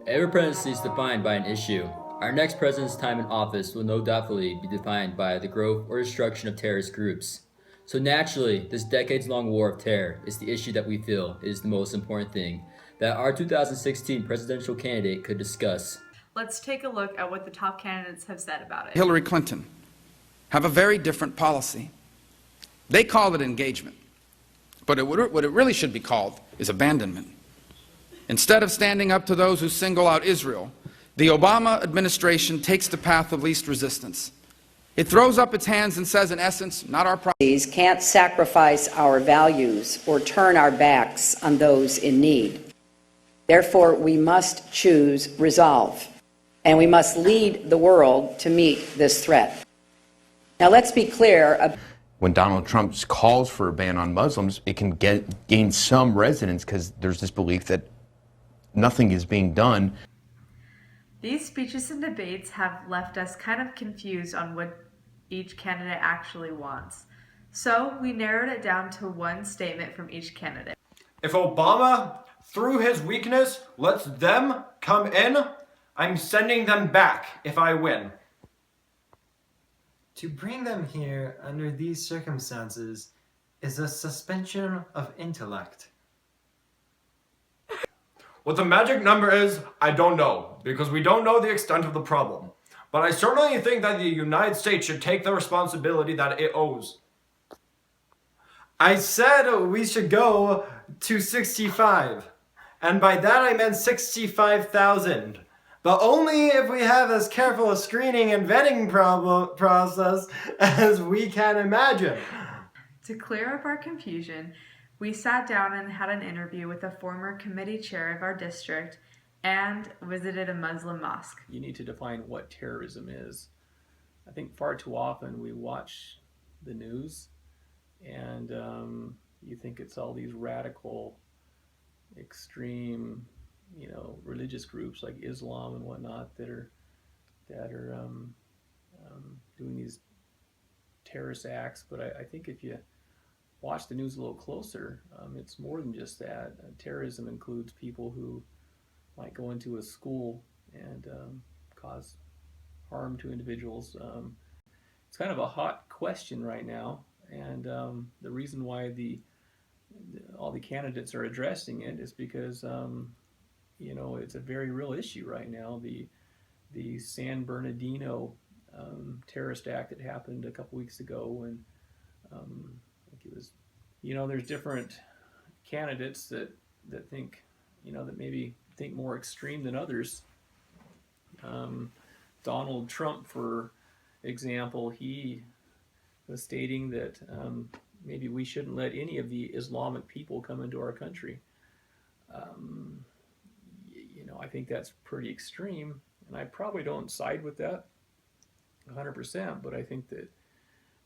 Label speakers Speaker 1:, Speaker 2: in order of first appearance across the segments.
Speaker 1: Every presidency is defined by an issue. Our next president's time in office will no doubtfully be defined by the growth or destruction of terrorist groups. So naturally, this decades-long war of terror is the issue that we feel is the most important thing that our 2016 presidential candidate could discuss.
Speaker 2: Let's take a look at what the top candidates have said about it.
Speaker 3: Hillary Clinton have a very different policy. They call it engagement, but what it really should be called is abandonment. Instead of standing up to those who single out Israel, the Obama administration takes the path of least resistance. It throws up its hands and says, in essence, not our problem.
Speaker 4: These can't sacrifice our values or turn our backs on those in need. Therefore, we must choose resolve, and we must lead the world to meet this threat. Now, let's be clear.
Speaker 5: When Donald Trump calls for a ban on Muslims, it can gain some resonance because there's this belief that nothing is being done.
Speaker 2: These speeches and debates have left us kind of confused on what each candidate actually wants. So we narrowed it down to one statement from each candidate.
Speaker 6: If Obama, through his weakness, lets them come in, I'm sending them back if I win.
Speaker 7: To bring them here under these circumstances is a suspension of intellect.
Speaker 6: What the magic number is, I don't know, because we don't know the extent of the problem. But I certainly think that the United States should take the responsibility that it owes.
Speaker 7: I said we should go to 65, and by that I meant 65,000. But only if we have as careful a screening and vetting process as we can imagine.
Speaker 2: To clear up our confusion, we sat down and had an interview with a former committee chair of our district and visited a Muslim mosque.
Speaker 8: You need to define what terrorism is. I think far too often we watch the news and you think it's all these radical, extreme, religious groups like Islam and whatnot that are doing these terrorist acts. But I think if you watch the news a little closer, it's more than just that. Terrorism includes people who might go into a school and cause harm to individuals. It's kind of a hot question right now, and the reason why all the candidates are addressing it is because it's a very real issue right now. The San Bernardino terrorist act that happened a couple weeks ago, and I think it was, there's different candidates that think, that maybe think more extreme than others. Donald Trump, for example, he was stating that maybe we shouldn't let any of the Islamic people come into our country. I think that's pretty extreme, and I probably don't side with that 100%, but I think that,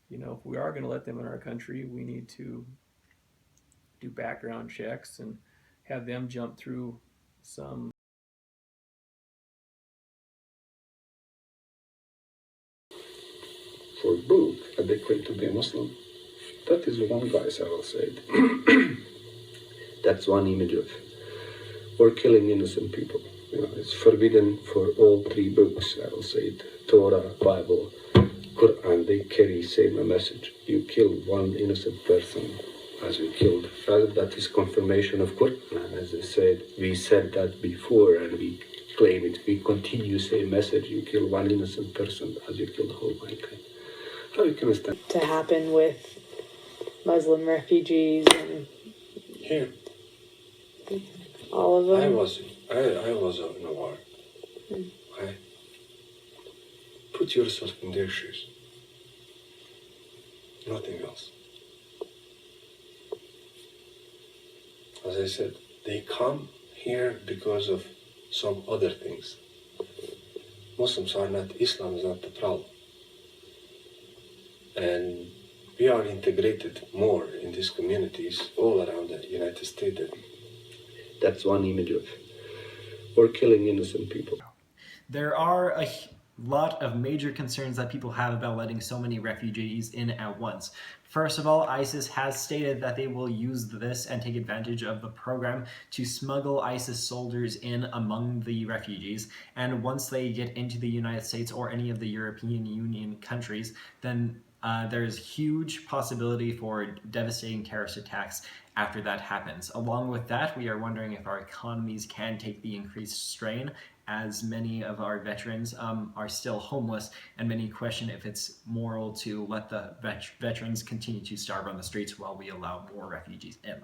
Speaker 8: if we are going to let them in our country, we need to do background checks and have them jump through some.
Speaker 9: For both adequate to be Muslim, that is one guys, I will say. That's one image of, or killing innocent people. It's forbidden for all three books, I will say it, Torah, Bible, Quran, they carry same message. You kill one innocent person as we killed. That is confirmation of Quran. As I said, we said that before and we claim it. We continue same message. You kill one innocent person as you kill the whole mankind. How you can stand
Speaker 10: to happen with Muslim refugees and
Speaker 9: here?
Speaker 10: All of them?
Speaker 9: I was in a war. I put yourself in their shoes. Nothing else. As I said, they come here because of some other things. Muslims are not, Islam is not the problem. And we are integrated more in these communities all around the United States. That's one image of, or killing innocent people.
Speaker 7: There are lot of major concerns that people have about letting so many refugees in at once. First of all, ISIS has stated that they will use this and take advantage of the program to smuggle ISIS soldiers in among the refugees. And once they get into the United States or any of the European Union countries, then there's huge possibility for devastating terrorist attacks after that happens. Along with that, we are wondering if our economies can take the increased strain, as many of our veterans are still homeless, and many question if it's moral to let the veterans continue to starve on the streets while we allow more refugees in.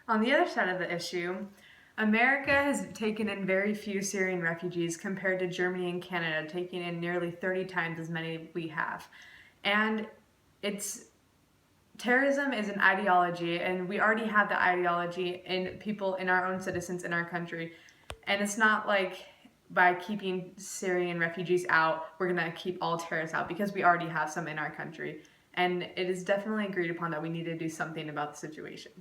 Speaker 2: On the other side of the issue, America has taken in very few Syrian refugees compared to Germany and Canada, taking in nearly 30 times as many we have. And terrorism is an ideology, and we already have the ideology in people, in our own citizens in our country. And it's not like by keeping Syrian refugees out, we're going to keep all terrorists out, because we already have some in our country. And it is definitely agreed upon that we need to do something about the situation.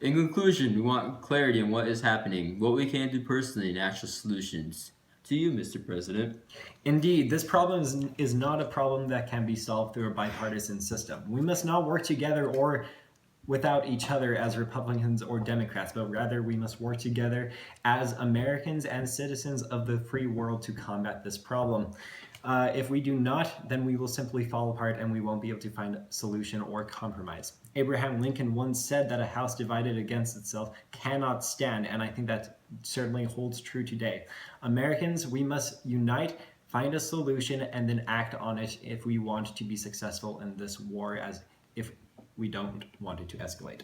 Speaker 1: In conclusion, we want clarity on what is happening, what we can do personally, and actual solutions. To you, Mr. President.
Speaker 7: Indeed, this problem is not a problem that can be solved through a bipartisan system. We must not work together or without each other as Republicans or Democrats, but rather we must work together as Americans and citizens of the free world to combat this problem. If we do not, then we will simply fall apart and we won't be able to find a solution or compromise. Abraham Lincoln once said that a house divided against itself cannot stand, and I think that certainly holds true today. Americans, we must unite, find a solution, and then act on it if we want to be successful in this war, as if we don't want it to escalate.